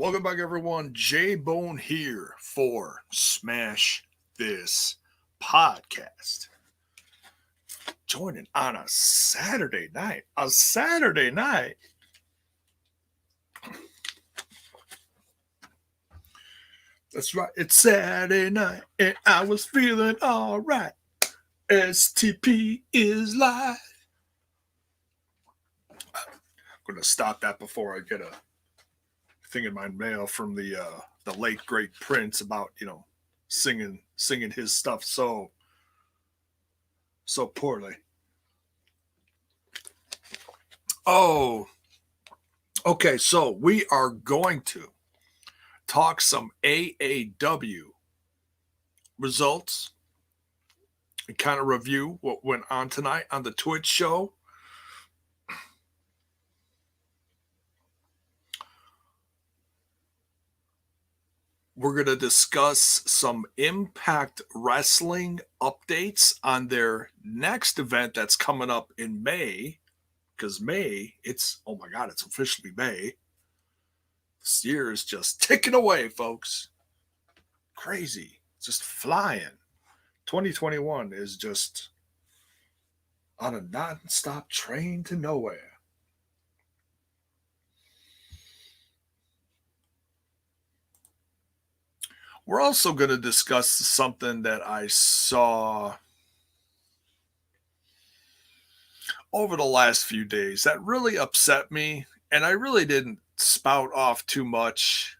Welcome back, everyone. J-Bone here for Smash This Podcast. Joining on a Saturday night. That's right. It's Saturday night, and I was feeling all right. STP is live. I'm going to stop that before I get a thing in my mail from the late great Prince about singing his stuff so poorly. Oh, okay. So we are going to talk some AAW results and kind of review what went on tonight on the Twitch show. We're going to discuss some Impact Wrestling updates on their next event that's coming up in May. Because May, it's officially May. This year is just ticking away, folks. Crazy. It's just flying. 2021 is just on a non-stop train to nowhere. We're also going to discuss something that I saw over the last few days that really upset me, and I really didn't spout off too much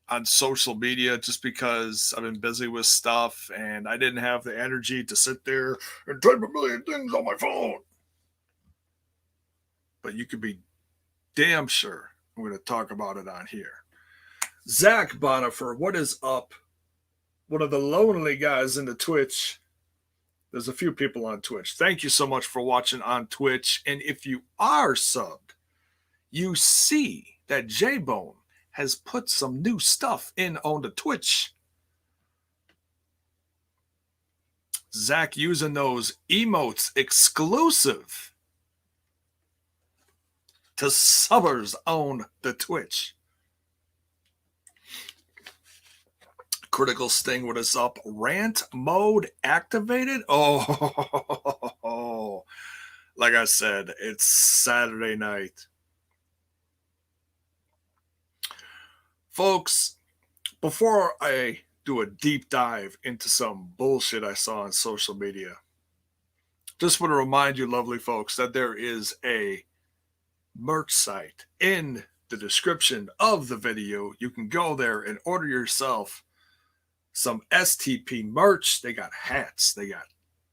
on social media just because I've been busy with stuff and I didn't have the energy to sit there and type a million things on my phone. But you can be damn sure I'm going to talk about it on here. Zach Bonifer, what is up? One of the lonely guys in the Twitch. There's a few people on Twitch. Thank you so much for watching on Twitch. And if you are subbed, you see that J-Bone has put some new stuff in on the Twitch. Zach using those emotes exclusive to subbers on the Twitch. Critical Sting, what is up? Rant mode activated? Oh, like I said, it's Saturday night. Folks, before I do a deep dive into some bullshit I saw on social media, just want to remind you, lovely folks, that there is a merch site in the description of the video. You can go there and order yourself some STP merch. They got hats, they got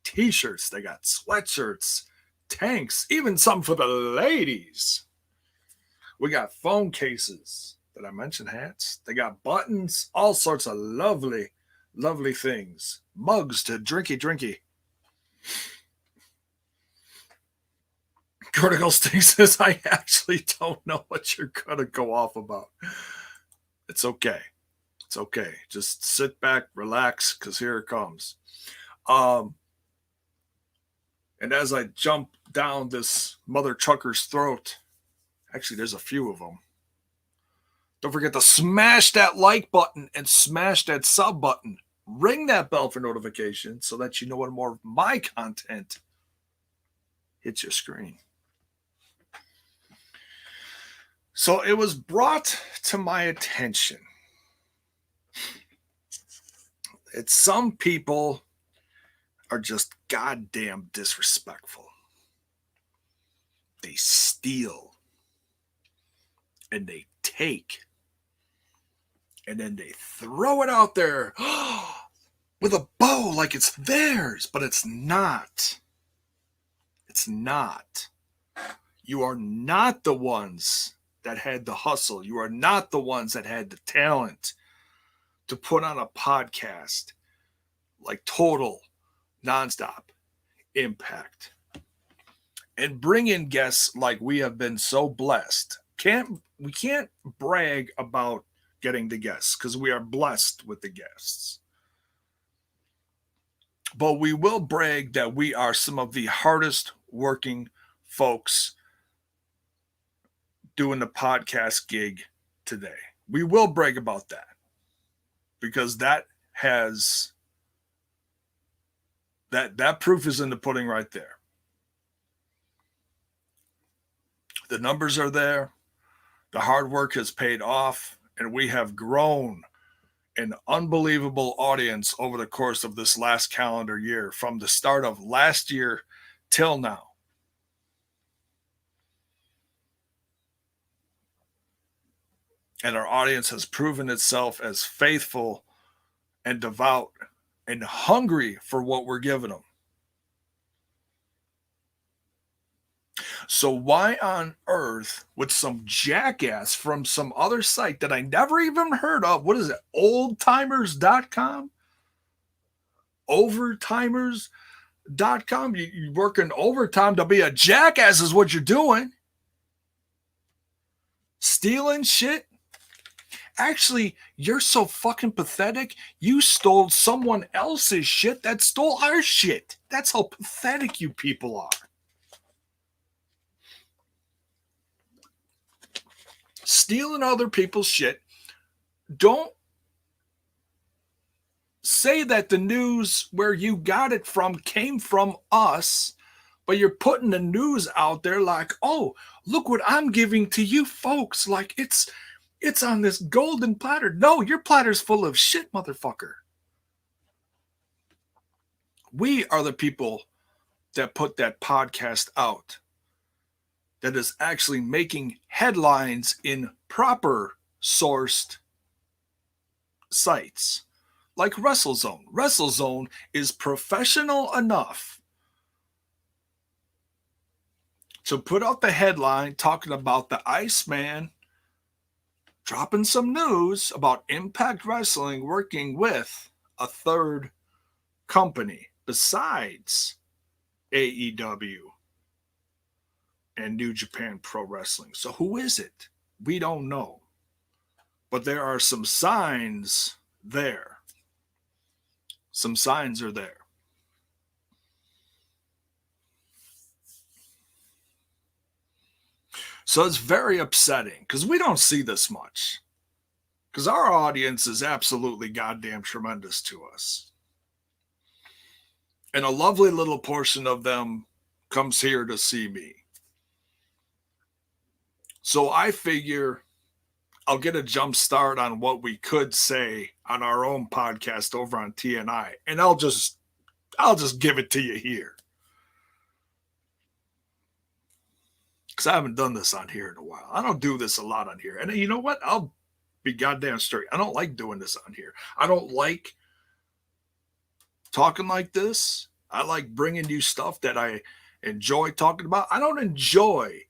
t-shirts, they got sweatshirts, tanks, even some for the ladies. We got phone cases. Did I mention hats? They got buttons, all sorts of lovely things. Mugs to drinky. Critical Sting says, I actually don't know what you're gonna go off about. It's okay. It's okay. Just sit back, relax, because here it comes. And as I jump down this mother trucker's throat, actually, there's a few of them. Don't forget to smash that like button and smash that sub button. Ring that bell for notifications so that you know when more of my content hits your screen. So it was brought to my attention that some people are just goddamn disrespectful. They steal and they take and then they throw it out there with a bow like it's theirs, but it's not. It's not. You are not the ones that had the hustle. You are not the ones that had the talent to put on a podcast like Total, Nonstop, Impact, and bring in guests like we have been so blessed. We can't brag about getting the guests because we are blessed with the guests. But we will brag that we are some of the hardest working folks doing the podcast gig today. We will brag about that because that has that proof is in the pudding right there. The numbers are there. The hard work has paid off, and we have grown an unbelievable audience over the course of this last calendar year, from the start of last year till now. And our audience has proven itself as faithful and devout and hungry for what we're giving them. So why on earth would some jackass from some other site that I never even heard of, what is it, oldtimers.com? Overtimers.com? You're working overtime to be a jackass is what you're doing. Stealing shit. Actually, you're so fucking pathetic. You stole someone else's shit that stole our shit. That's how pathetic you people are. Stealing other people's shit. Don't say that the news where you got it from came from us, but you're putting the news out there like, oh, look what I'm giving to you folks. Like it's on this golden platter. No, your platter's full of shit, motherfucker. We are the people that put that podcast out that is actually making headlines in proper sourced sites like WrestleZone. WrestleZone is professional enough to put out the headline talking about the Iceman dropping some news about Impact Wrestling working with a third company besides AEW and New Japan Pro Wrestling. So who is it? We don't know. But there are some signs there. Some signs are there. So it's very upsetting because we don't see this much. Because our audience is absolutely goddamn tremendous to us. And a lovely little portion of them comes here to see me. So I figure I'll get a jump start on what we could say on our own podcast over on TNI. And I'll just give it to you here. Because I haven't done this on here in a while. I don't do this a lot on here. And you know what? I'll be goddamn straight. I don't like doing this on here. I don't like talking like this. I like bringing you stuff that I enjoy talking about. I don't enjoy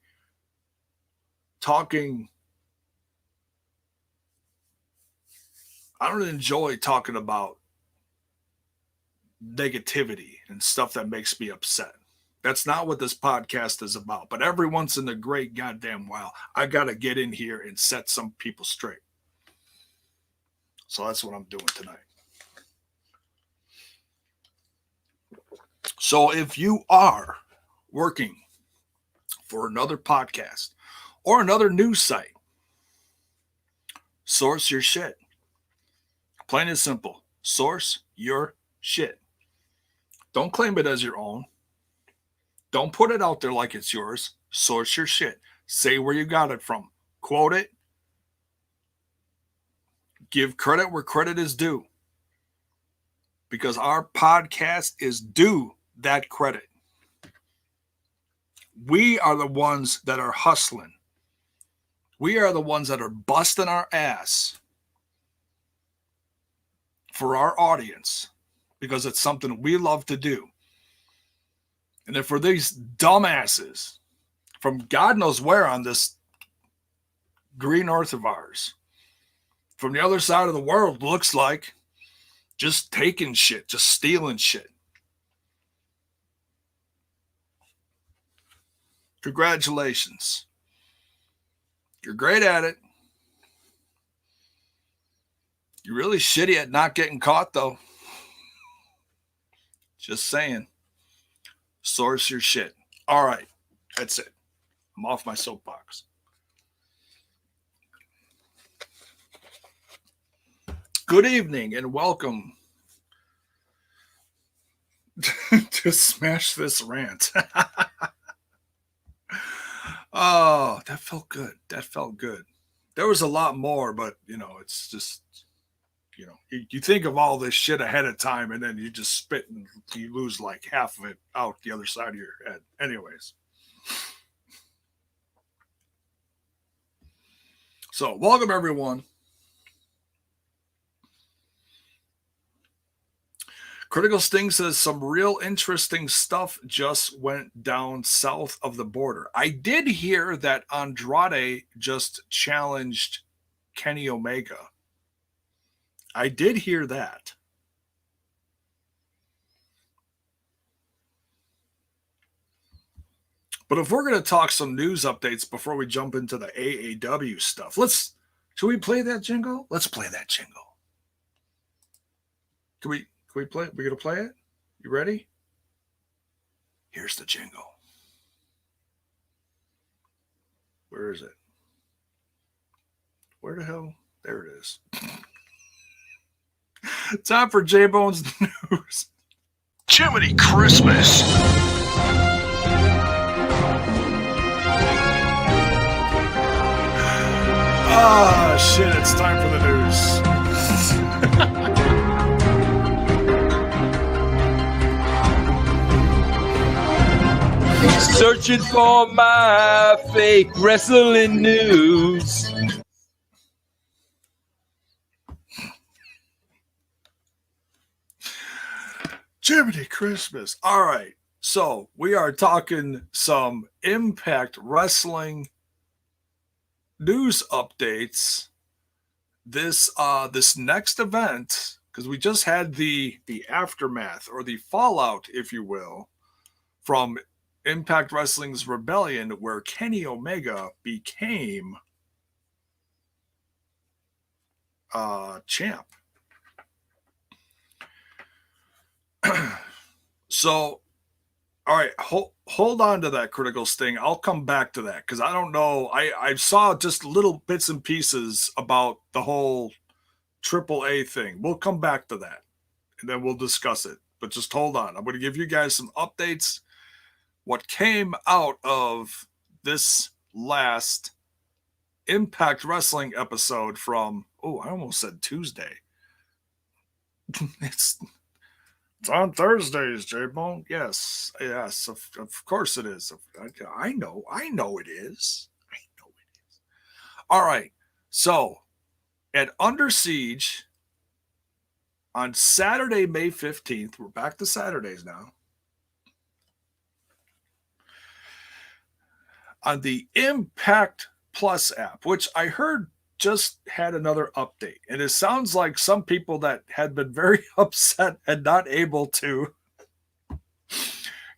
talking about negativity and stuff that makes me upset. That's not what this podcast is about. But every once in a great goddamn while, I got to get in here and set some people straight. So that's what I'm doing tonight. So if you are working for another podcast or another news site, source your shit. Plain and simple. Source your shit. Don't claim it as your own. Don't put it out there like it's yours. Source your shit. Say where you got it from. Quote it. Give credit where credit is due. Because our podcast is due that credit. We are the ones that are hustling. We are the ones that are busting our ass for our audience because it's something we love to do. And then for these dumbasses from God knows where on this green earth of ours, from the other side of the world, looks like, just taking shit, just stealing shit. Congratulations. You're great at it. You're really shitty at not getting caught, though. Just saying. Source your shit. All right. That's it. I'm off my soapbox. Good evening and welcome to Smash This Rant. Oh, that felt good. That felt good. There was a lot more, but it's just, you think of all this shit ahead of time and then you just spit and you lose like half of it out the other side of your head. Anyways. So, welcome everyone. Critical Sting says some real interesting stuff just went down south of the border. I did hear that Andrade just challenged Kenny Omega. I did hear that. But if we're going to talk some news updates before we jump into the AAW stuff, should we play that jingle? Let's play that jingle. Can we play it? We're going to play it? You ready? Here's the jingle. Where is it? Where the hell? There it is. Time for J-Bone's news. Jiminy Christmas. Ah, shit, it's time for the news. Searching for my fake wrestling news. Jiminy Christmas. All right. So we are talking some Impact Wrestling news updates. This next event, because we just had the aftermath or the fallout, if you will, from Impact Wrestling's Rebellion, where Kenny Omega became champ. So, all right, hold on to that, Critical Sting. I'll come back to that because I don't know. I saw just little bits and pieces about the whole AAA thing. We'll come back to that, and then we'll discuss it. But just hold on. I'm going to give you guys some updates. What came out of this last Impact Wrestling episode from, I almost said Tuesday. It's on Thursdays, J-Bone. Yes, of course it is. I know it is. All right, so at Under Siege on Saturday, May 15th, we're back to Saturdays now, on the Impact Plus app, which I heard just had another update. And it sounds like some people that had been very upset and not able to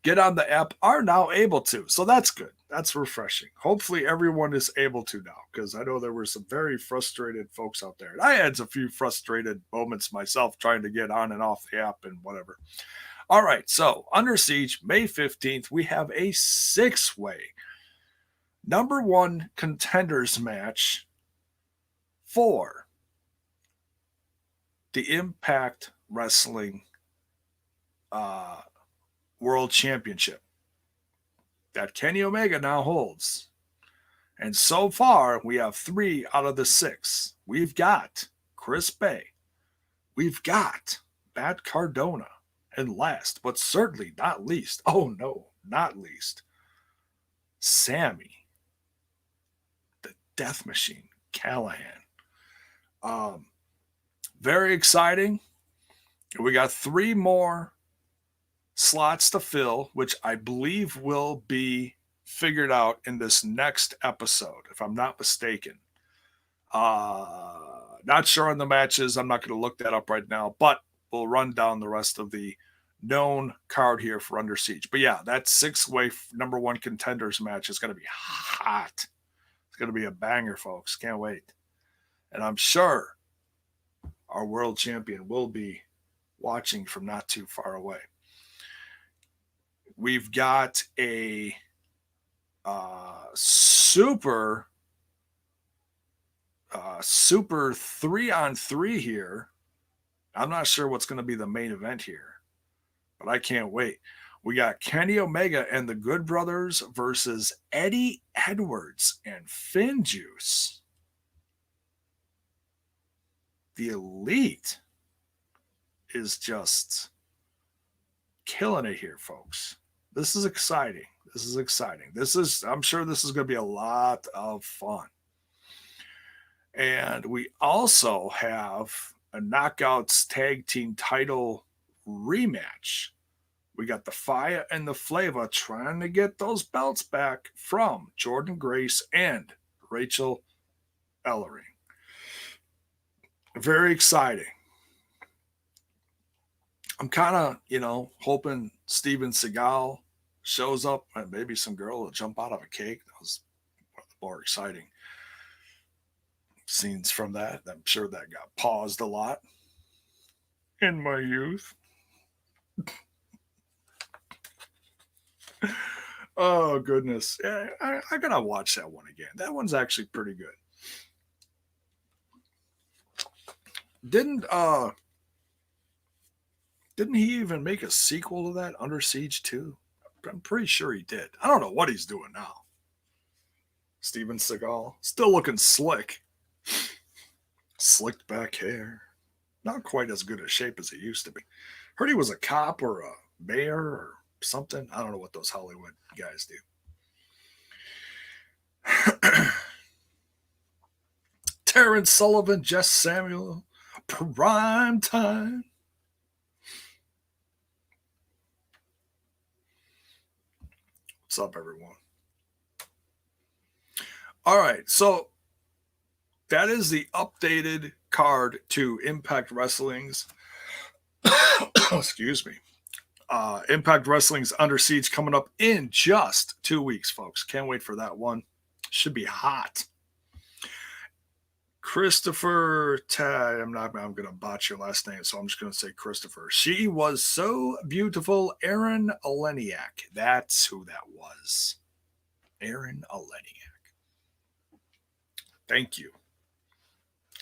get on the app are now able to. So that's good. That's refreshing. Hopefully everyone is able to now, because I know there were some very frustrated folks out there. And I had a few frustrated moments myself trying to get on and off the app and whatever. All right, so Under Siege, May 15th, we have a 6-way number 1 contenders match for the Impact Wrestling World Championship that Kenny Omega now holds. And so far, we have 3 out of the 6. We've got Chris Bay. We've got Matt Cardona. And last, but certainly not least, Sammy, the Death Machine, Callahan. Very exciting. We got 3 more slots to fill, which I believe will be figured out in this next episode, if I'm not mistaken. Not sure on the matches. I'm not going to look that up right now, but we'll run down the rest of the known card here for Under Siege. But yeah, that 6-way number 1 contenders match is going to be hot. It's going to be a banger, folks. Can't wait. And I'm sure our world champion will be watching from not too far away. We've got a super 3-on-3 here I'm not sure what's going to be the main event here, but I can't wait. We got Kenny Omega and the Good Brothers versus Eddie Edwards and Finn Juice. The Elite is just killing it here, folks. This is exciting. I'm sure this is going to be a lot of fun. And we also have a Knockouts Tag Team title rematch. We got the Fire and the Flavor trying to get those belts back from Jordan Grace and Rachel Ellering. Very exciting. I'm kind of, hoping Steven Seagal shows up and maybe some girl will jump out of a cake. That was one of the more exciting scenes from that. I'm sure that got paused a lot in my youth. Oh, goodness. Yeah, I got to watch that one again. That one's actually pretty good. Didn't he even make a sequel to that, Under Siege 2? I'm pretty sure he did. I don't know what he's doing now. Steven Seagal. Still looking slick. Slicked back hair. Not quite as good a shape as he used to be. Heard he was a cop or a mayor or something. I don't know what those Hollywood guys do. Terrence Sullivan, Jess Samuel, prime time. What's up, everyone? All right, so that is the updated card to Impact Wrestling's. Excuse me. Impact Wrestling's Under Siege coming up in just 2 weeks, folks. Can't wait for that one. Should be hot. Christopher I'm going to botch your last name, so I'm just going to say Christopher. She was so beautiful. Aaron Oleniak. That's who that was. Aaron Oleniak. Thank you.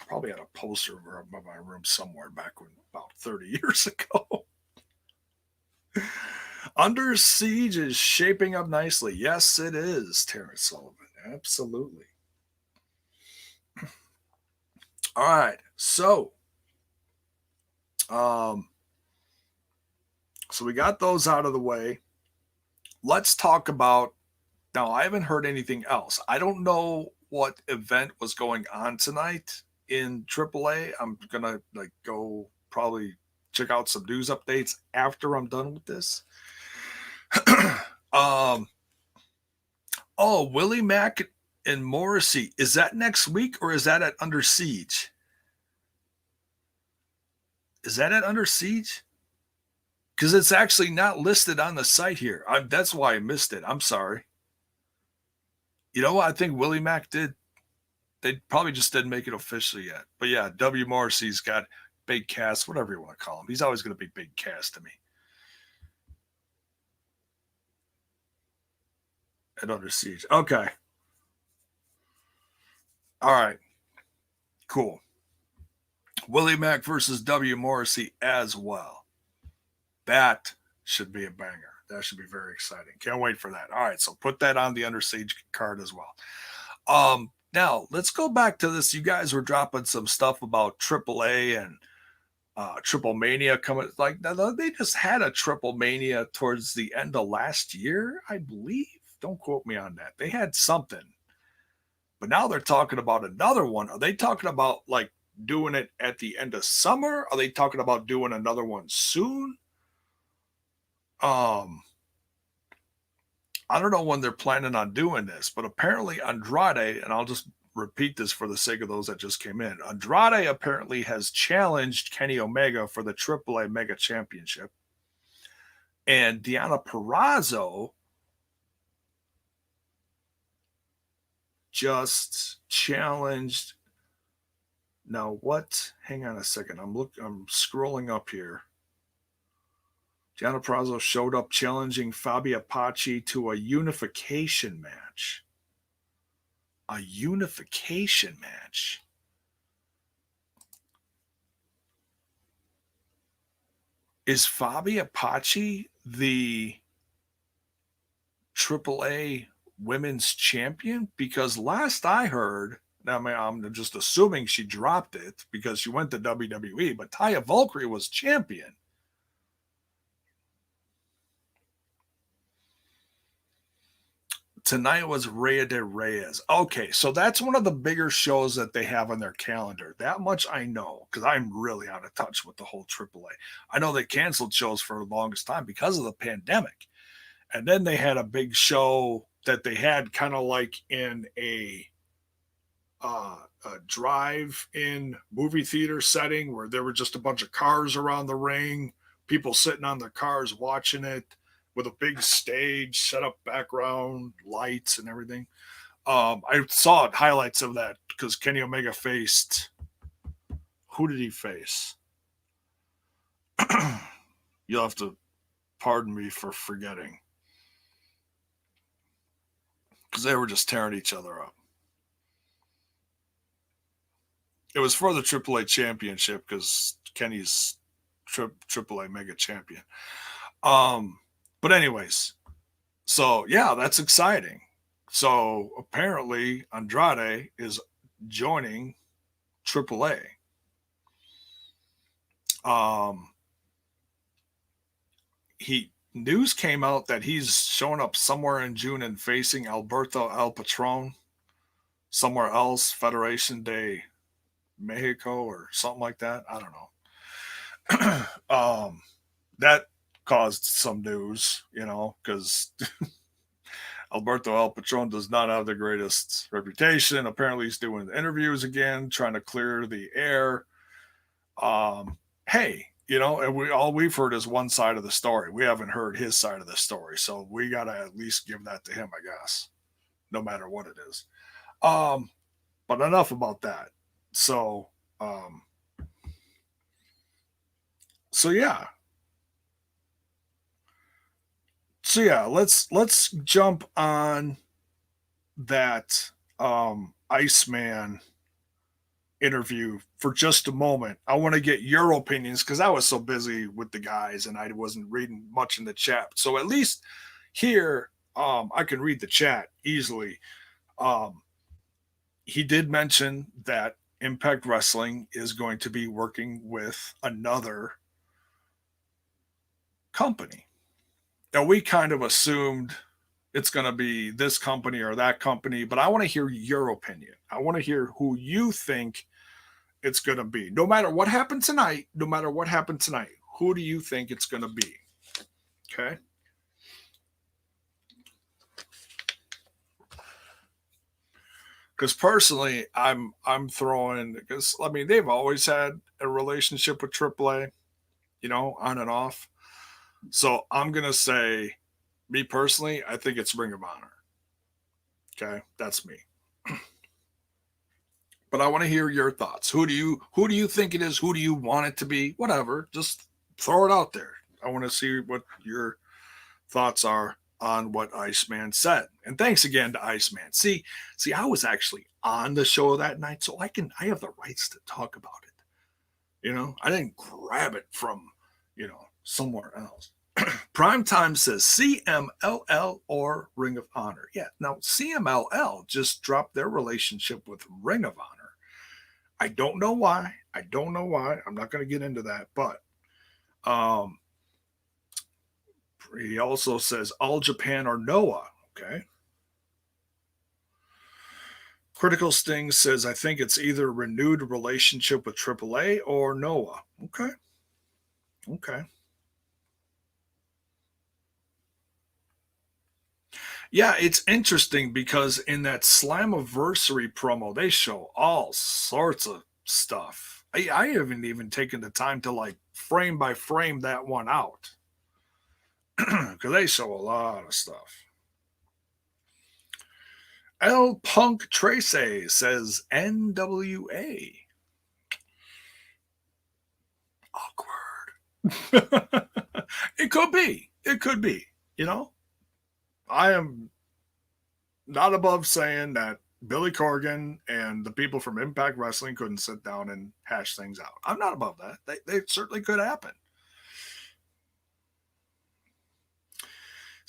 Probably had a poster of her above my room somewhere back when about 30 years ago. Under Siege is shaping up nicely. Yes, it is, Terrence Sullivan. Absolutely. All right, so we got those out of the way. Let's talk about, now I haven't heard anything else. I don't know what event was going on tonight in AAA. I'm going to go probably check out some news updates after I'm done with this. Willie Mack and Morrissey. Is that next week or is that at Under Siege? Is that at Under Siege? Because it's actually not listed on the site here. That's why I missed it. I'm sorry. You know what? I think Willie Mack did. They probably just didn't make it official yet. But yeah, W. Morrissey's got Big Cass, whatever you want to call him. He's always going to be Big Cass to me. At Under Siege. Okay. All right. Cool. Willie Mack versus W. Morrissey as well. That should be a banger. That should be very exciting. Can't wait for that. All right, so put that on the Under Siege card as well. Now, let's go back to this. You guys were dropping some stuff about AAA and Triple Mania coming. They just had a Triple Mania towards the end of last year, I believe. Don't quote me on that. They had something. But now they're talking about another one. Are they talking about doing it at the end of summer? Are they talking about doing another one soon? I don't know when they're planning on doing this, but apparently Andrade, and I'll just repeat this for the sake of those that just came in. Andrade apparently has challenged Kenny Omega for the AAA Mega Championship. And Deonna Purrazzo just challenged. Now what? Hang on a second. I'm scrolling up here. Deonna Purrazzo showed up challenging Fabi Apache to a unification match. A unification match. Is Fabi Apache the AAA Women's Champion? Because last I heard, I mean, I'm just assuming she dropped it because she went to WWE, but Taya Valkyrie was champion. Tonight was Rhea de Reyes. Okay, so that's one of the bigger shows that they have on their calendar. That much I know because I'm really out of touch with the whole AAA. I know they canceled shows for the longest time because of the pandemic. And then they had a big show that they had kind of like in a drive-in movie theater setting where there were just a bunch of cars around the ring, people sitting on their cars watching it with a big stage, set up background, lights, and everything. I saw highlights of that because Kenny Omega faced. Who did he face? You'll have to pardon me for forgetting. Because they were just tearing each other up. It was for the AAA Championship because Kenny's AAA Mega Champion. But anyways, so yeah, that's exciting. So apparently Andrade is joining AAA. News came out that he's showing up somewhere in June and facing Alberto El Patron somewhere else, Federation de Mexico or something like that. I don't know. That caused some news, because Alberto El Patron does not have the greatest reputation. Apparently he's doing interviews again, trying to clear the air. Hey, and we've heard is one side of the story. We haven't heard his side of the story. So we got to at least give that to him, I guess, no matter what it is. But enough about that. So yeah. So yeah, let's jump on that Iceman interview for just a moment. I want to get your opinions because I was so busy with the guys and I wasn't reading much in the chat. So at least here, I can read the chat easily. He did mention that Impact Wrestling is going to be working with another company. Now, we kind of assumed it's going to be this company or that company, but I want to hear your opinion. I want to hear who you think it's going to be. No matter what happened tonight, who do you think it's going to be? Okay. Because personally, I'm throwing, because I mean, they've always had a relationship with AAA, on and off. So I'm going to say, me personally, I think it's Ring of Honor. Okay, that's me. But I want to hear your thoughts. Who do you think it is? Who do you want it to be? Whatever, just throw it out there. I want to see what your thoughts are on what Iceman said. And thanks again to Iceman. See, I was actually on the show that night, so I have the rights to talk about it. I didn't grab it from, somewhere else. Primetime says CMLL or Ring of Honor. Yeah, now CMLL just dropped their relationship with Ring of Honor. I don't know why. I'm not going to get into that, but he also says All Japan or Noah. Okay. Critical Sting says, I think it's either renewed relationship with AAA or Noah. Okay. Yeah, it's interesting because in that Slammiversary promo, they show all sorts of stuff. I haven't even taken the time to like frame by frame that one out because they show a lot of stuff. L Punk Tracy says NWA. Awkward. It could be. I am not above saying that Billy Corgan and the people from Impact Wrestling couldn't sit down and hash things out. I'm not above that. They certainly could happen.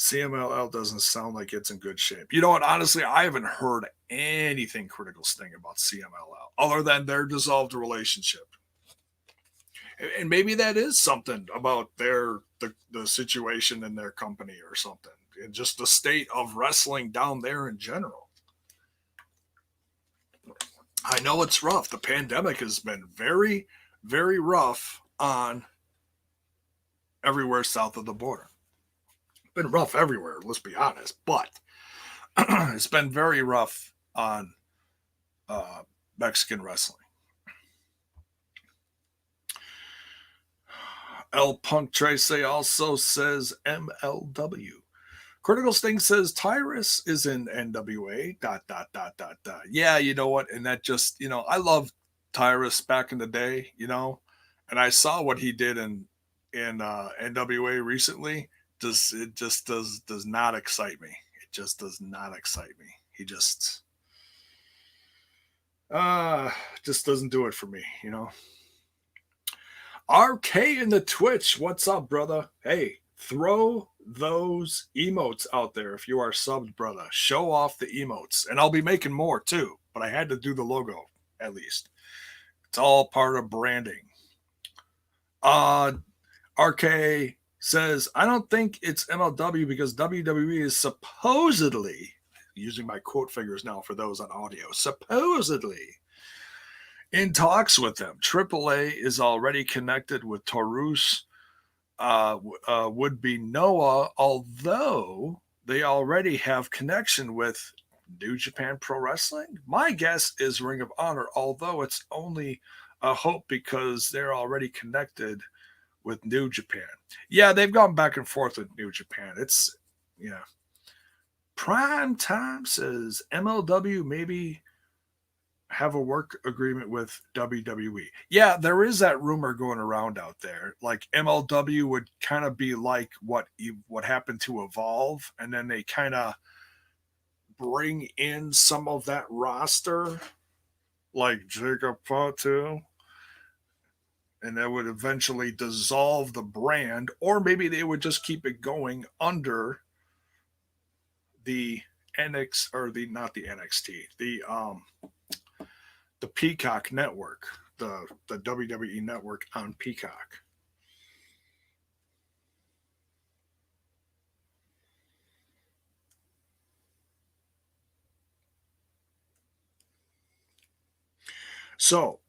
CMLL doesn't sound like it's in good shape. You know what? Honestly, I haven't heard anything critical sting about CMLL other than their dissolved relationship. And maybe that is something about the situation in their company or something. And just the state of wrestling down there in general. I know it's rough. The pandemic has been very, very rough on everywhere south of the border. Been rough everywhere, let's be honest, but it's been very rough on Mexican wrestling. El Punk Trace also says MLW. Critical Sting says Tyrus is in NWA. ... Yeah, you know what? And that just, I loved Tyrus back in the day, and I saw what he did in NWA recently. It just does not excite me. It just does not excite me. He just doesn't do it for me, RK in the Twitch, what's up, brother? Hey, throw those emotes out there if you are subbed, brother. Show off the emotes, and I'll be making more too, but I had to do the logo at least. It's all part of branding. RK says, I don't think it's MLW because WWE is supposedly, using my quote figures now for those on audio, supposedly in talks with them. AAA is already connected with Taurus, would be Noah, although they already have connection with New Japan Pro Wrestling. My guess is Ring of Honor, although it's only a hope because they're already connected with New Japan. Yeah, they've gone back and forth with New Japan. It's, Prime Time says MLW maybe have a work agreement with WWE. Yeah, there is that rumor going around out there. Like MLW would kind of be like what happened to Evolve, and then they kind of bring in some of that roster, like Jacob Fatu, and that would eventually dissolve the brand, or maybe they would just keep it going under the NX or not the NXT, the Peacock network, the WWE network on Peacock. So,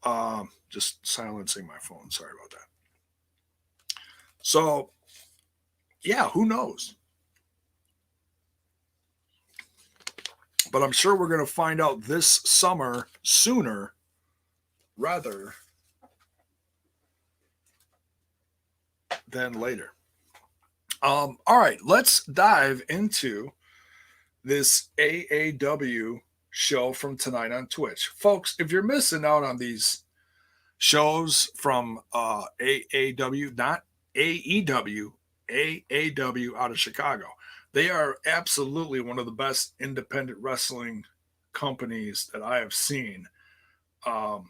just silencing my phone. Sorry about that. So, yeah, who knows? But I'm sure we're going to find out this summer sooner rather than later. All right, let's dive into this AAW show from tonight on Twitch. Folks, if you're missing out on these shows from AAW, not AEW, AAW out of Chicago, they are absolutely one of the best independent wrestling companies that I have seen. And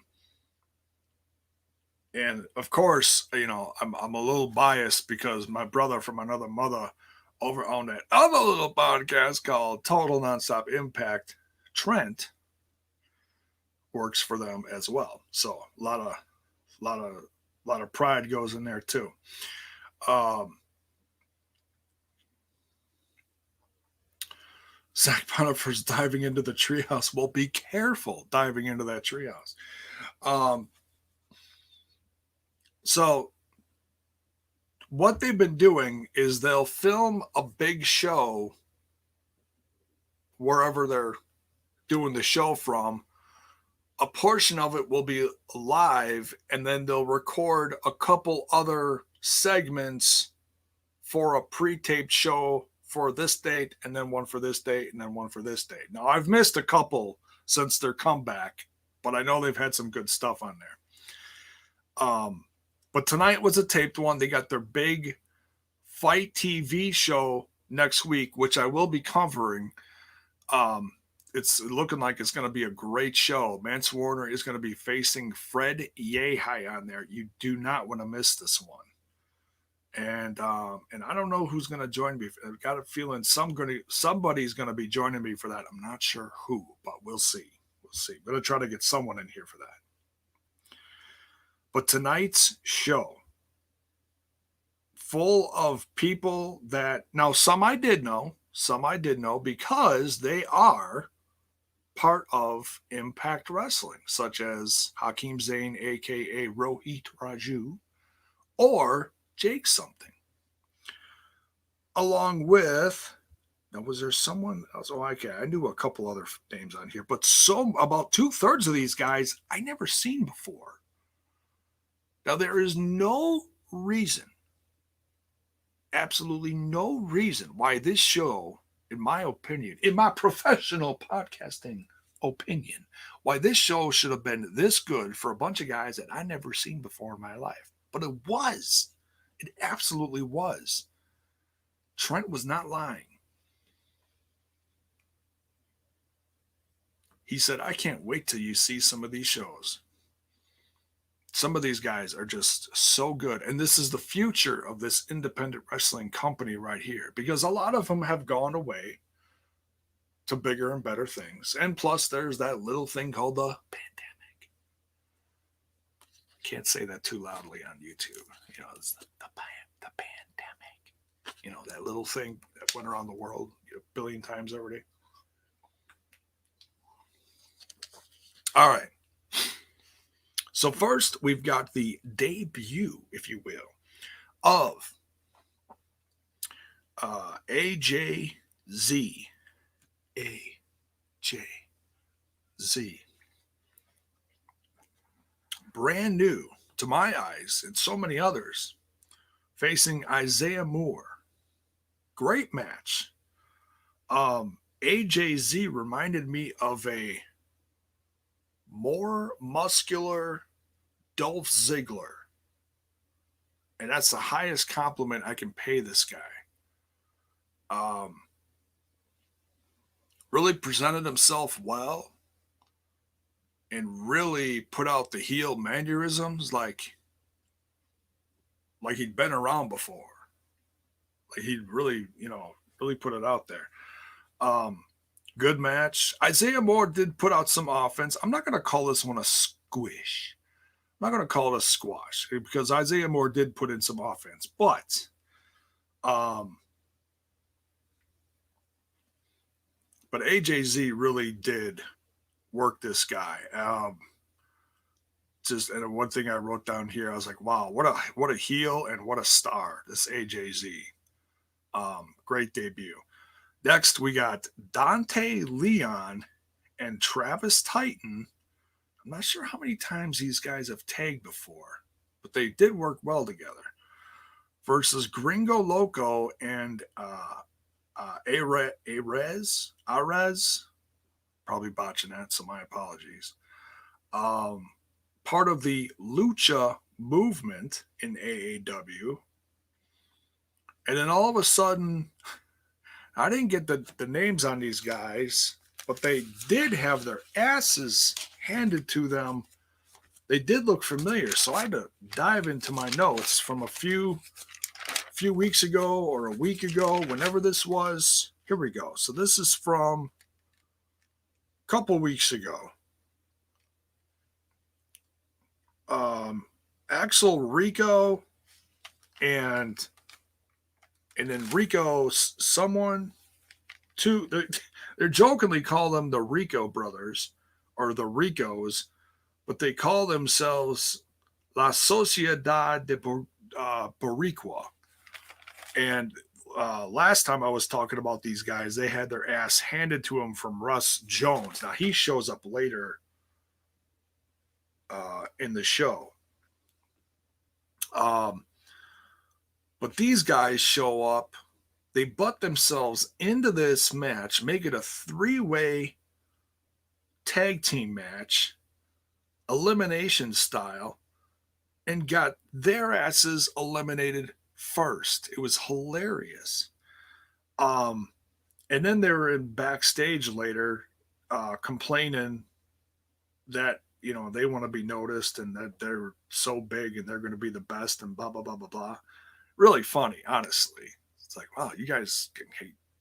of course, I'm a little biased because my brother from another mother over on that other little podcast called Total Nonstop Impact, Trent, works for them as well. So a lot of pride goes in there too. Zach Bonifer's diving into the treehouse. Well, be careful diving into that treehouse. So what they've been doing is they'll film a big show wherever they're doing the show from. A portion of it will be live, and then they'll record a couple other segments for a pre-taped show for this date, and then one for this date, and then one for this date. Now, I've missed a couple since their comeback, but I know they've had some good stuff on there. But tonight was a taped one. They got their big Fight TV show next week, which I will be covering. It's looking like it's going to be a great show. Mance Warner is going to be facing Fred Yehi on there. You do not want to miss this one. And I don't know who's going to join me. I've got a feeling somebody's going to be joining me for that. I'm not sure who, but we'll see. We'll see. I'm going to try to get someone in here for that. But tonight's show, full of people that now some I did know because they are part of Impact Wrestling, such as Hakeem Zayn, aka Rohit Raju, or Jake something. Along with, now was there someone else? Oh, okay, I knew a couple other names on here, but about 2/3 of these guys I never seen before. Now there is no reason, absolutely no reason why this show, in my opinion, in my professional podcasting opinion, why this show should have been this good for a bunch of guys that I never seen before in my life. But it was. It absolutely was. Trent was not lying. He said, I can't wait till you see some of these shows. Some of these guys are just so good. And this is the future of this independent wrestling company right here, because a lot of them have gone away to bigger and better things. And plus, there's that little thing called the pandemic. Can't say that too loudly on YouTube. You know, it's the pandemic. You know, that little thing that went around the world a billion times already. All right. So first, we've got the debut, if you will, of AJZ. AJZ. Brand new to my eyes and so many others, facing Isaiah Moore. Great match. AJZ reminded me of a more muscular Dolph Ziggler. And that's the highest compliment I can pay this guy. Really presented himself well and really put out the heel mannerisms like he'd been around before. Like he'd really, really put it out there. Good match. Isaiah Moore did put out some offense. I'm not going to call this one a squish. I'm not going to call it a squash because Isaiah Moore did put in some offense, but AJZ really did work this guy. And one thing I wrote down here, I was like, wow, what a heel and what a star, this AJZ. Great debut. Next, we got Dante Leon and Travis Titan. I'm not sure how many times these guys have tagged before, but they did work well together. Versus Gringo Loco and Arez. Probably botching that, so my apologies. Part of the Lucha movement in AAW. And then all of a sudden, I didn't get the names on these guys, but they did have their asses handed to them. They did look familiar, so I had to dive into my notes from a few weeks ago or a week ago, whenever this was. Here we go. So this is from a couple weeks ago. Axel Rico and then Rico, they're jokingly call them the Rico brothers or the Ricos, but they call themselves La Sociedad de Boricua. And last time I was talking about these guys, they had their ass handed to them from Russ Jones. Now he shows up later in the show. But these guys show up, they butt themselves into this match, make it a 3-way tag team match, elimination style, and got their asses eliminated first. It was hilarious. And then they were in backstage later complaining that, they want to be noticed and that they're so big and they're going to be the best and blah, blah, blah, blah, blah. Really funny, honestly. It's like, wow, you guys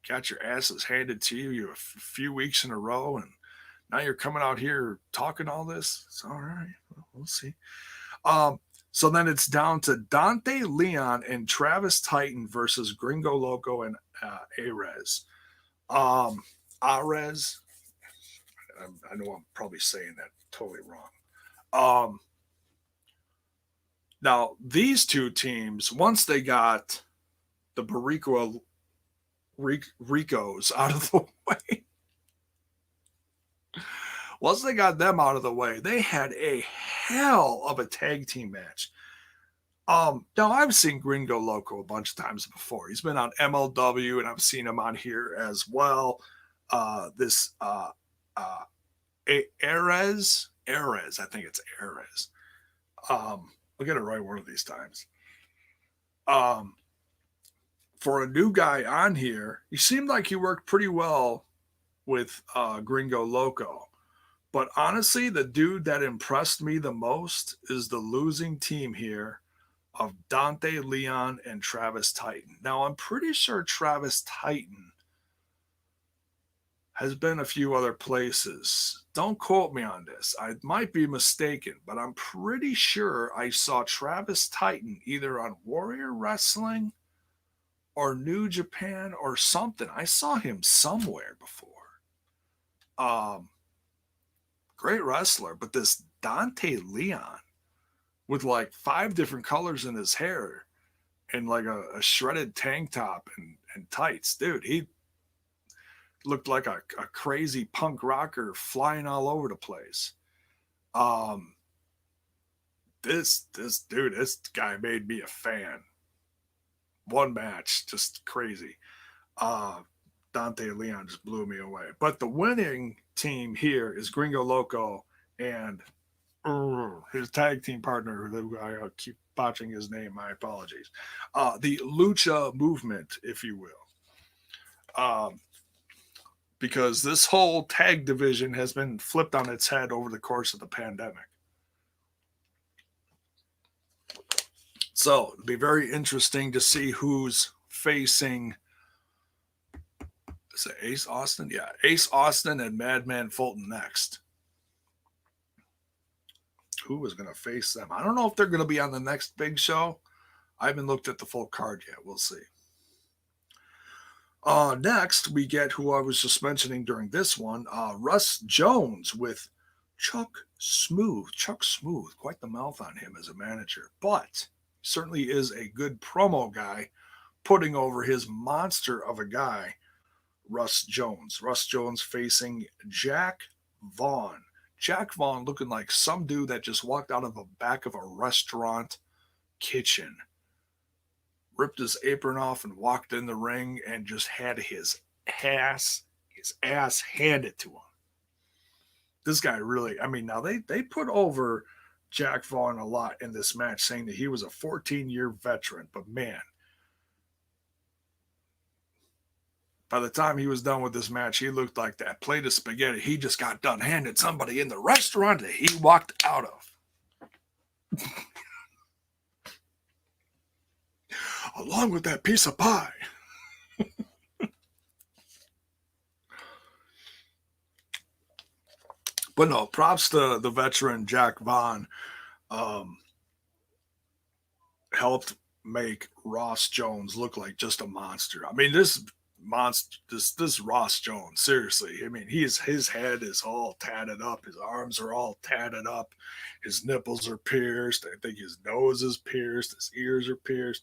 got your asses handed to you a few weeks in a row, and now you're coming out here talking all this. It's all right. Well, we'll see. Um, so then it's down to Dante Leon and Travis Titan versus Gringo Loco and Arez. Arez. I know I'm probably saying that totally wrong. Now, these two teams, once they got the Ricos out of the way, once they got them out of the way, they had a hell of a tag team match. Now I've seen Gringo Loco a bunch of times before. He's been on MLW, and I've seen him on here as well. This Arez, I think it's Arez. I'll get it right one of these times. For a new guy on here, he seemed like he worked pretty well with Gringo Loco. But honestly, the dude that impressed me the most is the losing team here of Dante Leon and Travis Titan. Now, I'm pretty sure Travis Titan has been a few other places. Don't quote me on this. I might be mistaken, but I'm pretty sure I saw Travis Titan either on Warrior Wrestling or New Japan or something. I saw him somewhere before. Great wrestler, but this Dante Leon with like 5 different colors in his hair and like a shredded tank top and tights. Dude, he looked like a crazy punk rocker flying all over the place. This guy made me a fan. One match, just crazy. Dante Leon just blew me away. But the winning team here is Gringo Loco and his tag team partner, who I keep botching his name. My apologies. The Lucha Movement, if you will. Because this whole tag division has been flipped on its head over the course of the pandemic. So it'll be very interesting to see who's facing. Is it Ace Austin? Yeah, Ace Austin and Madman Fulton next. Who is going to face them? I don't know if they're going to be on the next big show. I haven't looked at the full card yet. We'll see. Next, we get who I was just mentioning during this one, Russ Jones with Chuck Smooth. Chuck Smooth, quite the mouth on him as a manager, but certainly is a good promo guy, putting over his monster of a guy, Russ Jones. Russ Jones facing Jack Vaughn. Jack Vaughn looking like some dude that just walked out of the back of a restaurant kitchen. Ripped his apron off and walked in the ring and just had his ass handed to him. This guy really, I mean, now they put over Jack Vaughn a lot in this match, saying that he was a 14-year veteran, but man, by the time he was done with this match, he looked like that plate of spaghetti he just got done handed somebody in the restaurant that he walked out of. Along with that piece of pie. But no, props to the veteran Jack Vaughn. Helped make Ross Jones look like just a monster. I mean, this Ross Jones, seriously. I mean, his head is all tatted up. His arms are all tatted up. His nipples are pierced. I think his nose is pierced. His ears are pierced.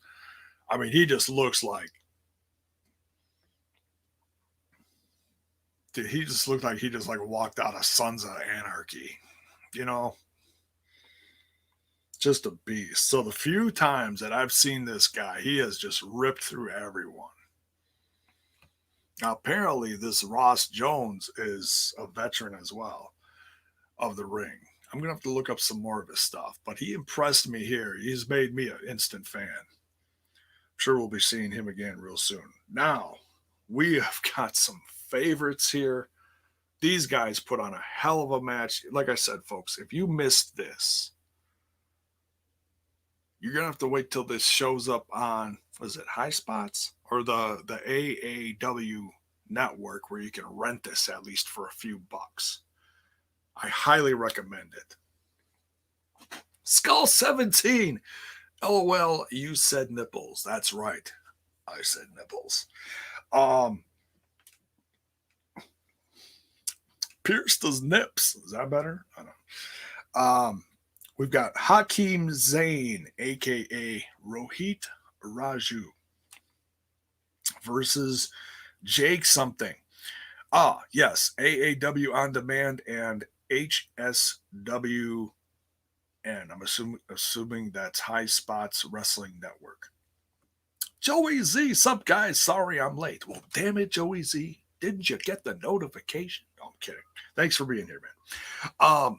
I mean, he just looks like he just walked out of Sons of Anarchy, you know, just a beast. So the few times that I've seen this guy, he has just ripped through everyone. Now, apparently this Ross Jones is a veteran as well of the ring. I'm going to have to look up some more of his stuff, but he impressed me here. He's made me an instant fan. Sure we'll be seeing him again real soon. Now, we have got some favorites here. These guys put on a hell of a match. Like I said, folks, if you missed this, you're gonna have to wait till this shows up on, was it High Spots or the AAW network, where you can rent this at least for a few bucks. I highly recommend it. Skull 17. LOL, you said nipples. That's right. I said nipples. Pierced his nips. Is that better? I don't know. We've got Hakeem Zayn, aka Rohit Raju, versus Jake something. Yes, AAW On Demand and HSWN. I'm assuming that's High Spots Wrestling Network. Joey Z, sup guys? Sorry I'm late. Well, damn it, Joey Z. Didn't you get the notification? No, I'm kidding. Thanks for being here, man.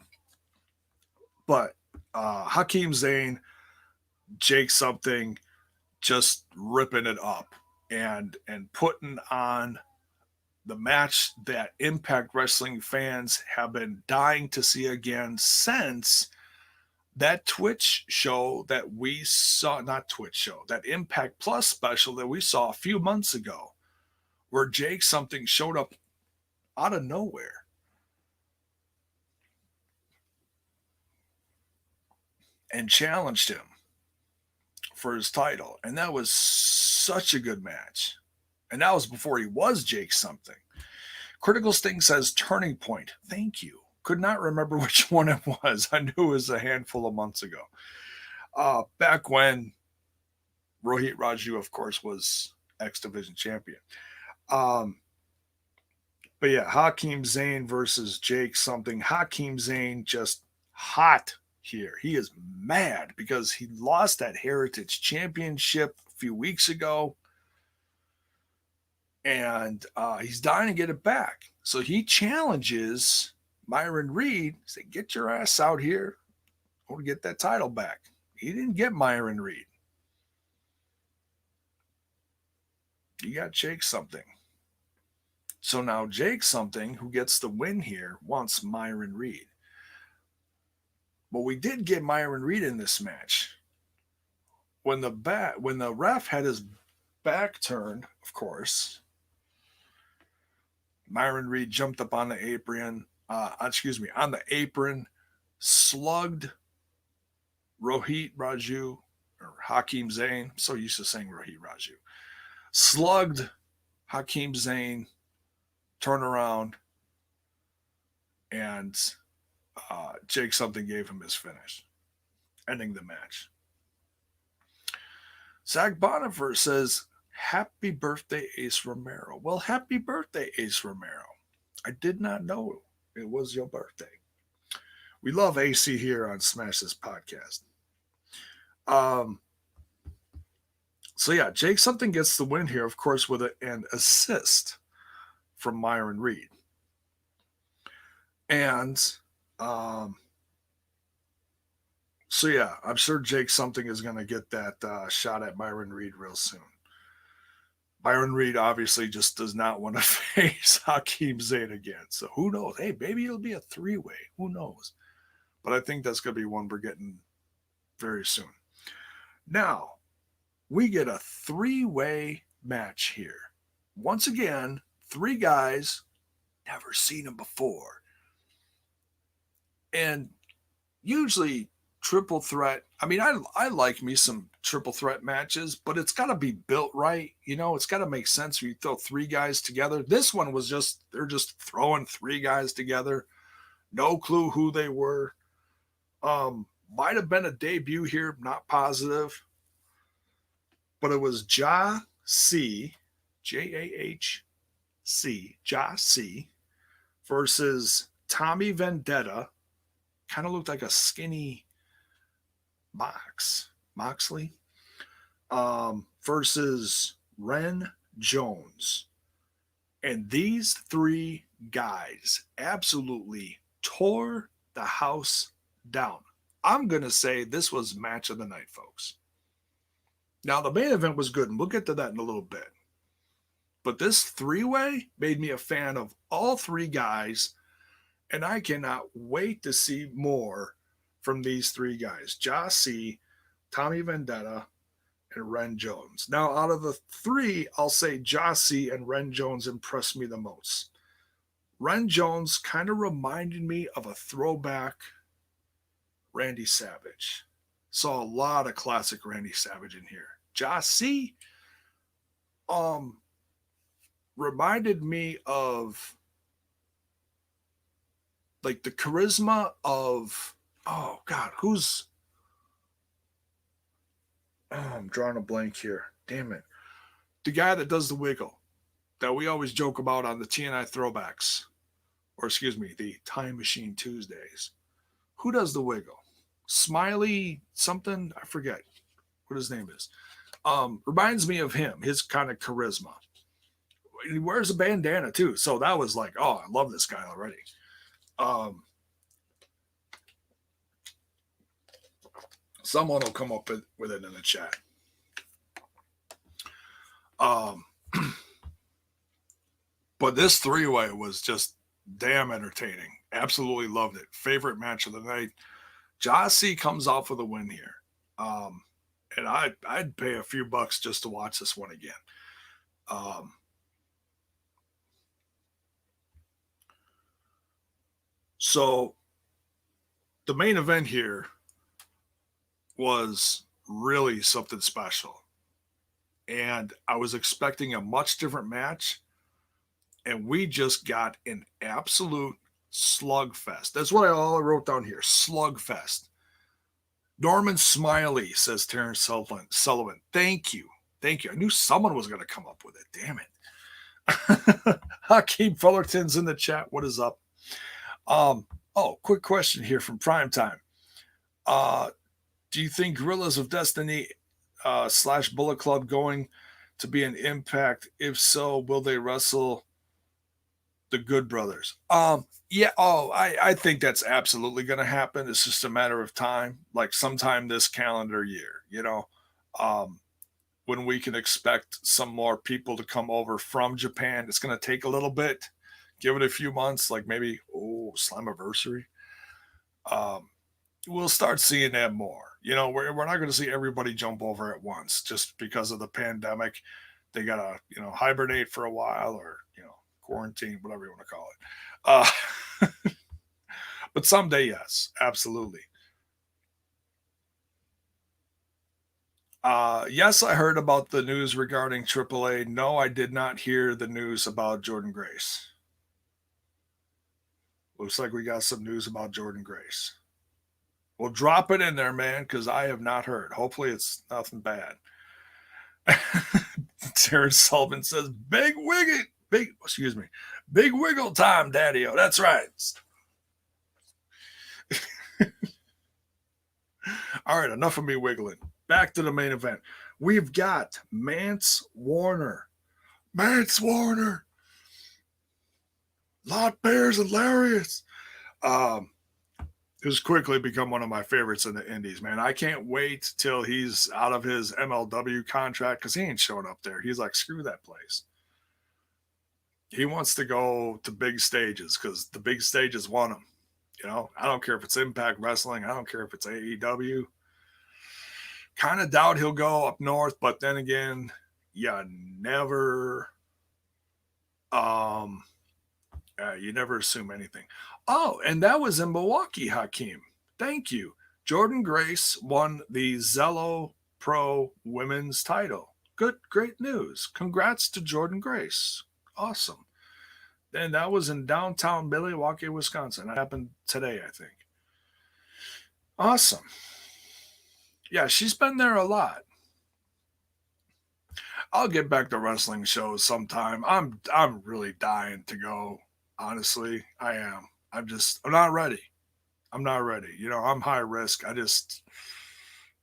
But Hakeem Zayn, Jake something, just ripping it up and putting on the match that Impact Wrestling fans have been dying to see again since that Twitch show that we saw, not Twitch show, that Impact Plus special that we saw a few months ago, where Jake something showed up out of nowhere. And challenged him for his title. And that was such a good match. And that was before he was Jake something. Critical Sting says Turning Point. Thank you. Could not remember which one it was. I knew it was a handful of months ago. Back when Rohit Raju, of course, was X Division champion. But yeah, Hakeem Zayn versus Jake something. Hakeem Zayn just hot here. He is mad because he lost that Heritage Championship a few weeks ago. And he's dying to get it back. So he challenges Myron Reed. He said, get your ass out here. I want to get that title back. He didn't get Myron Reed. He got Jake something. So now Jake something, who gets the win here, wants Myron Reed. But we did get Myron Reed in this match. When the ref had his back turned, of course, Myron Reed jumped up on the apron, slugged Rohit Raju, or Hakeem Zayn. I'm so used to saying Rohit Raju. Slugged Hakeem Zayn, turn around, and Jake something gave him his finish, ending the match. Zach Bonifer says, happy birthday, Ace Romero. Well, happy birthday, Ace Romero. I did not know it was your birthday. We love AC here on Smash This Podcast. So yeah, Jake something gets the win here, of course, with an assist from Myron Reed. And so yeah, I'm sure Jake something is going to get that shot at Myron Reed real soon. Myron Reed obviously just does not want to face Hakeem Zayn again. So who knows? Hey, maybe it'll be a three-way. Who knows? But I think that's going to be one we're getting very soon. Now, we get a three-way match here. Once again, three guys, never seen them before. And usually triple threat. I mean, I like me some triple threat matches, but it's got to be built right. You know, it's got to make sense when you throw three guys together. This one was they're just throwing three guys together. No clue who they were. Might have been a debut here, not positive. But it was Ja C, J-A-H-C, Ja C, versus Tommy Vendetta. Kind of looked like a skinny Moxley, versus Ren Jones. And these three guys absolutely tore the house down. I'm going to say this was match of the night, folks. Now, the main event was good, and we'll get to that in a little bit. But this three-way made me a fan of all three guys, and I cannot wait to see more from these three guys. Ja C Tommy Vendetta, and Ren Jones. Now, out of the three, I'll say Jossie and Ren Jones impressed me the most. Ren Jones kind of reminded me of a throwback Randy Savage. Saw a lot of classic Randy Savage in here. Jossie reminded me of like the charisma of, oh God, who's, I'm drawing a blank here. Damn it. The guy that does the wiggle that we always joke about on the TNI throwbacks, or excuse me, the Time Machine Tuesdays. Who does the wiggle? Smiley something? I forget what his name is. Reminds me of him, his kind of charisma. He wears a bandana too. So that was like, oh, I love this guy already. Someone will come up with it in the chat. But this three-way was just damn entertaining. Absolutely loved it. Favorite match of the night. Jossie comes off with a win here. And I'd pay a few bucks just to watch this one again. So the main event here was really something special. And I was expecting a much different match. And we just got an absolute slugfest. That's what I wrote down here. Slugfest. Norman Smiley, says Terrence Sullivan. Thank you. Thank you. I knew someone was going to come up with it. Damn it. Hakeem Fullerton's in the chat. What is up? Quick question here from Primetime. Do you think Guerrillas of Destiny / Bullet Club going to be an Impact? If so, will they wrestle the Good Brothers? Yeah. I think that's absolutely going to happen. It's just a matter of time, like sometime this calendar year, when we can expect some more people to come over from Japan. It's going to take a little bit. Give it a few months, like maybe, Slammiversary. We'll start seeing that more. We're not going to see everybody jump over at once just because of the pandemic. They got to, hibernate for a while or, quarantine, whatever you want to call it. But someday, yes, absolutely. Yes, I heard about the news regarding AAA. No, I did not hear the news about Jordan Grace. Looks like we got some news about Jordan Grace. Well, drop it in there, man, because I have not heard. Hopefully it's nothing bad. Terrence Sullivan says, big wiggle time, Daddy-O. That's right. All right, enough of me wiggling. Back to the main event. We've got Mance Warner. Lot Bears and Lariats. Who's quickly become one of my favorites in the Indies, man. I can't wait till he's out of his MLW contract because he ain't showing up there. He's like, screw that place. He wants to go to big stages because the big stages want him. I don't care if it's Impact Wrestling. I don't care if it's AEW. Kind of doubt he'll go up north, but then again, you never assume anything. Oh, and that was in Milwaukee, Hakeem. Thank you. Jordan Grace won the Zello Pro Women's title. Great news. Congrats to Jordan Grace. Awesome. And that was in downtown Milwaukee, Wisconsin. That happened today, I think. Awesome. Yeah, she's been there a lot. I'll get back to wrestling shows sometime. I'm really dying to go. Honestly, I am. I'm not ready. I'm high risk.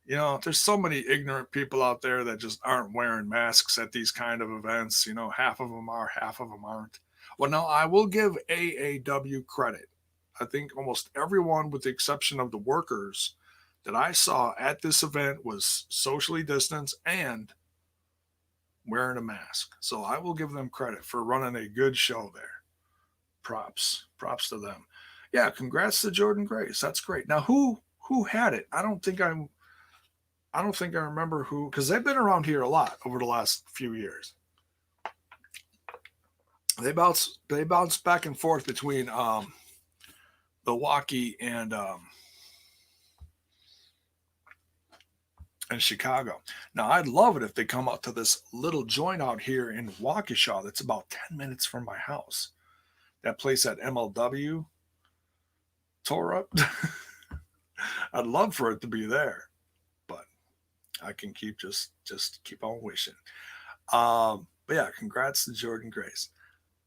there's so many ignorant people out there that just aren't wearing masks at these kind of events. Half of them are, half of them aren't. Well, now I will give AAW credit. I think almost everyone, with the exception of the workers that I saw at this event, was socially distanced and wearing a mask. So I will give them credit for running a good show there. Props to them. Yeah, congrats to Jordan Grace. That's great. Now, who had it? I don't think I don't think I remember who, because they've been around here a lot over the last few years. They bounce back and forth between Milwaukee and Chicago. Now, I'd love it if they come out to this little joint out here in Waukesha that's about 10 minutes from my house. That place at MLW tore up. I'd love for it to be there, but I can keep just keep on wishing. But yeah, congrats to Jordan Grace.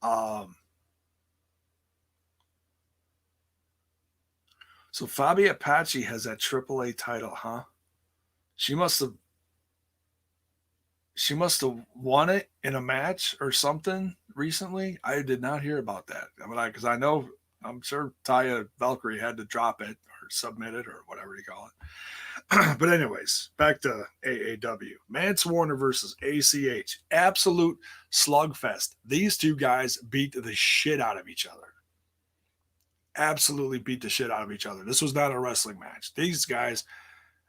So Fabi Apache has that AAA title, huh? She must have won it in a match or something recently. I did not hear about that. I mean, because I'm sure Taya Valkyrie had to drop it or submit it or whatever you call it. But anyways, back to AAW. Mance Warner versus ACH. Absolute slugfest. These two guys beat the shit out of each other. Absolutely beat the shit out of each other. This was not a wrestling match. These guys,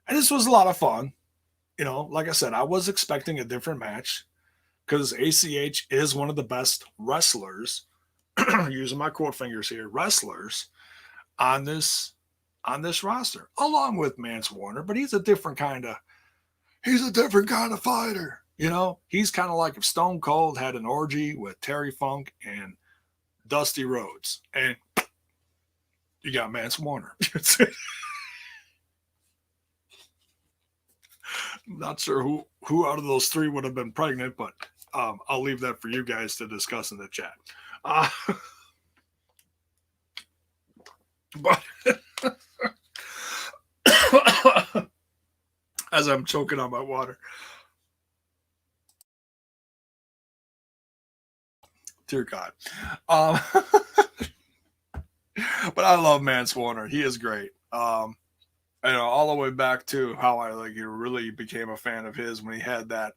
and this was a lot of fun. You know, like I said, I was expecting a different match because ACH is one of the best wrestlers, using my quote fingers here, wrestlers on this roster, along with Mance Warner, but he's a different kind of fighter. You know, he's kind of like if Stone Cold had an orgy with Terry Funk and Dusty Rhodes, and you got Mance Warner. I'm not sure who out of those three would have been pregnant, but I'll leave that for you guys to discuss in the chat. But as I'm choking on my water. Dear God. But I love Mance Warner. He is great. You know, all the way back to how I really became a fan of his when he had that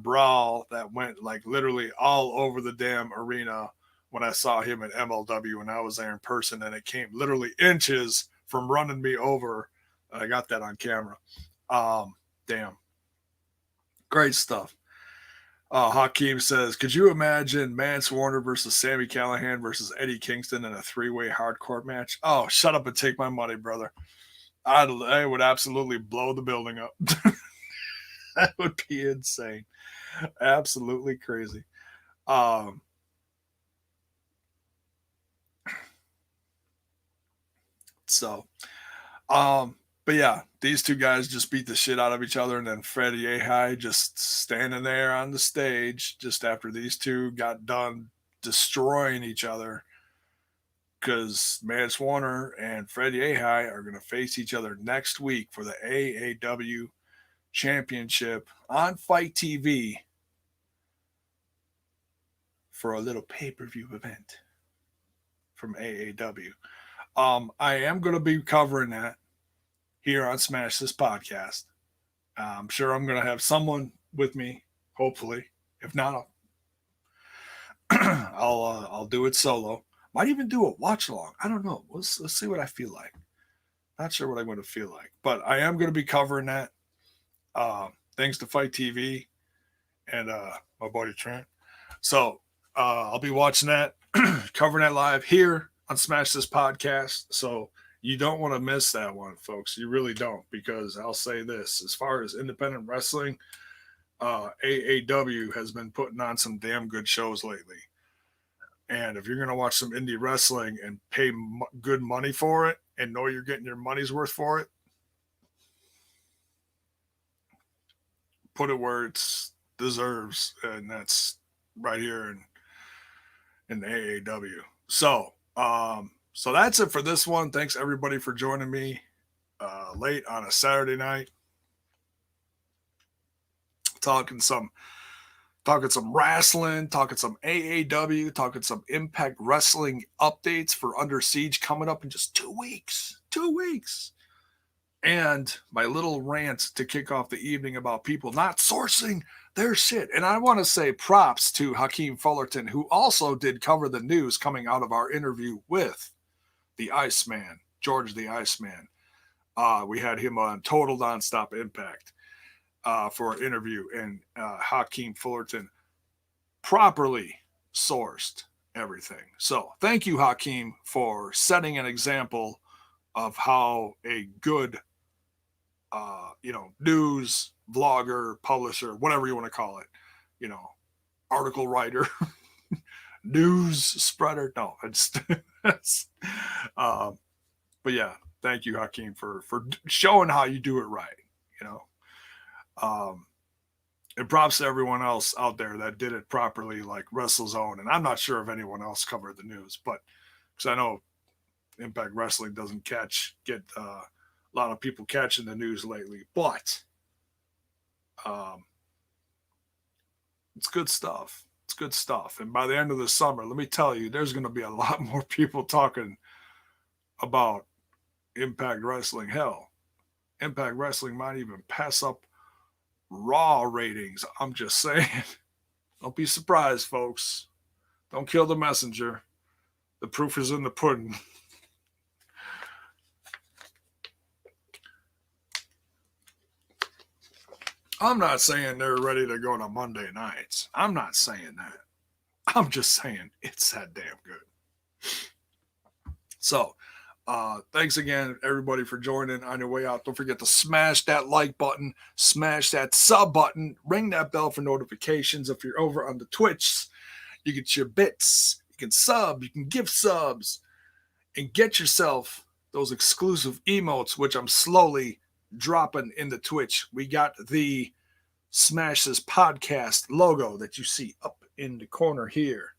brawl that went like literally all over the damn arena when I saw him at MLW when I was there in person, and it came literally inches from running me over. I got that on camera. Damn. Great stuff. Hakeem says, could you imagine Mance Warner versus Sami Callihan versus Eddie Kingston in a 3-way hardcore match? Oh, shut up and take my money, brother. I would absolutely blow the building up. That would be insane. Absolutely crazy. But yeah, these two guys just beat the shit out of each other, and then Freddie Ahai just standing there on the stage just after these two got done destroying each other, because Mance Warner and Freddie Ahai are going to face each other next week for the AAW Championship on Fight TV for a little pay-per-view event from AAW. I am going to be covering that here on Smash This Podcast. I'm sure I'm going to have someone with me, hopefully. If not, I'll do it solo. Might even do a watch along. I don't know. Let's see what I feel like. Not sure what I'm going to feel like, but I am going to be covering that. Thanks to Fight TV and my buddy Trent. So I'll be watching that, covering that live here on Smash This Podcast. So you don't want to miss that one, folks. You really don't, because I'll say this: as far as independent wrestling, AAW has been putting on some damn good shows lately. And if you're going to watch some indie wrestling and pay good money for it and know you're getting your money's worth for it, put it where it deserves, and that's right here in the AAW. So that's it for this one. Thanks everybody for joining me late on a Saturday night, talking some wrestling, talking some AAW, talking some Impact Wrestling updates for Under Siege coming up in just 2 weeks. 2 weeks. And my little rant to kick off the evening about people not sourcing their shit. And I want to say props to Hakeem Fullerton, who also did cover the news coming out of our interview with the Iceman, George the Iceman. We had him on Total Nonstop Impact for an interview, and Hakeem Fullerton properly sourced everything. So thank you, Hakeem, for setting an example of how a good, news vlogger, publisher, whatever you want to call it, article writer, news spreader. No, but yeah, thank you, Hakeem, for showing how you do it right. And props to everyone else out there that did it properly, like WrestleZone. And I'm not sure if anyone else covered the news, but because I know Impact Wrestling doesn't get a lot of people catching the news lately, but it's good stuff. It's good stuff. And by the end of the summer, let me tell you, there's going to be a lot more people talking about Impact Wrestling. Hell, Impact Wrestling might even pass up Raw ratings. I'm just saying. Don't be surprised, folks. Don't kill the messenger. The proof is in the pudding. I'm not saying they're ready to go to Monday nights. I'm not saying that. I'm just saying it's that damn good. So, thanks again, everybody, for joining on your way out. Don't forget to smash that like button, smash that sub button, ring that bell for notifications. If you're over on the Twitch, you get your bits. You can sub, you can give subs, and get yourself those exclusive emotes, which I'm slowly dropping in the Twitch. We got the Smash This Podcast logo that you see up in the corner here.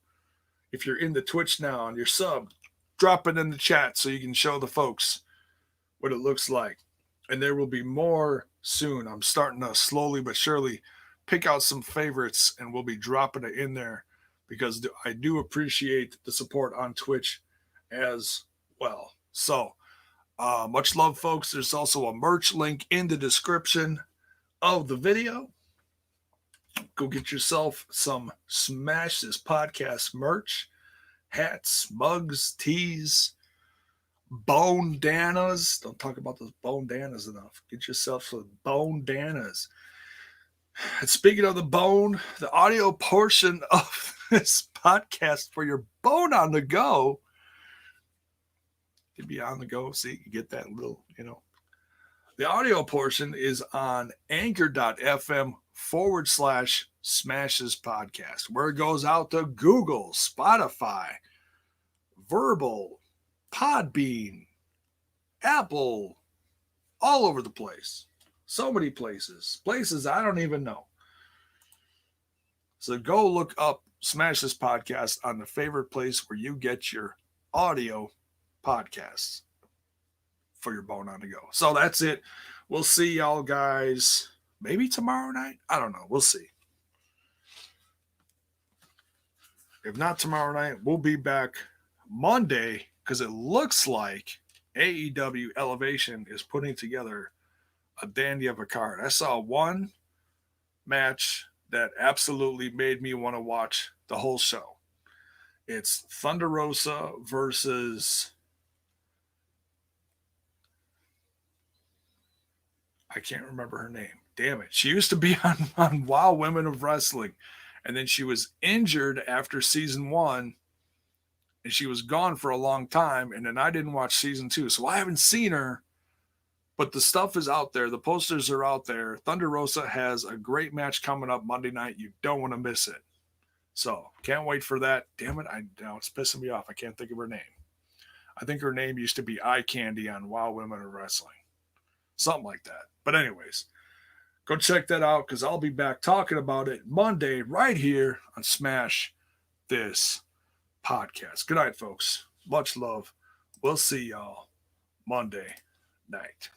If you're in the Twitch now and you're sub, drop it in the chat so you can show the folks what it looks like. And there will be more soon. I'm starting to slowly but surely pick out some favorites, and we'll be dropping it in there because I do appreciate the support on Twitch as well. So, much love, folks. There's also a merch link in the description of the video. Go get yourself some Smash This Podcast merch. Hats, mugs, tees, bone-danas. Don't talk about those bone-danas enough. Get yourself some bone-danas. And speaking of the bone, the audio portion of this podcast for your bone on the go, to be on the go, see, you get that little, The audio portion is on anchor.fm/Smash This Podcast, where it goes out to Google, Spotify, Verbal, Podbean, Apple, all over the place. So many places I don't even know. So go look up Smash This Podcast on the favorite place where you get your audio podcasts for your bone on the go. So that's it. We'll see y'all guys maybe tomorrow night. I don't know. We'll see. If not tomorrow night, we'll be back Monday, because it looks like AEW Elevation is putting together a dandy of a card. I saw one match that absolutely made me want to watch the whole show. It's Thunder Rosa versus, I can't remember her name. Damn it. She used to be on Wild Women of Wrestling, and then she was injured after season 1, and she was gone for a long time, and then I didn't watch season 2, so I haven't seen her, but the stuff is out there. The posters are out there. Thunder Rosa has a great match coming up Monday night. You don't want to miss it. So, can't wait for that. Damn it, now it's pissing me off. I can't think of her name. I think her name used to be Eye Candy on Wild Women of Wrestling. Something like that. But anyways, go check that out, because I'll be back talking about it Monday right here on Smash This Podcast. Good night, folks. Much love. We'll see y'all Monday night.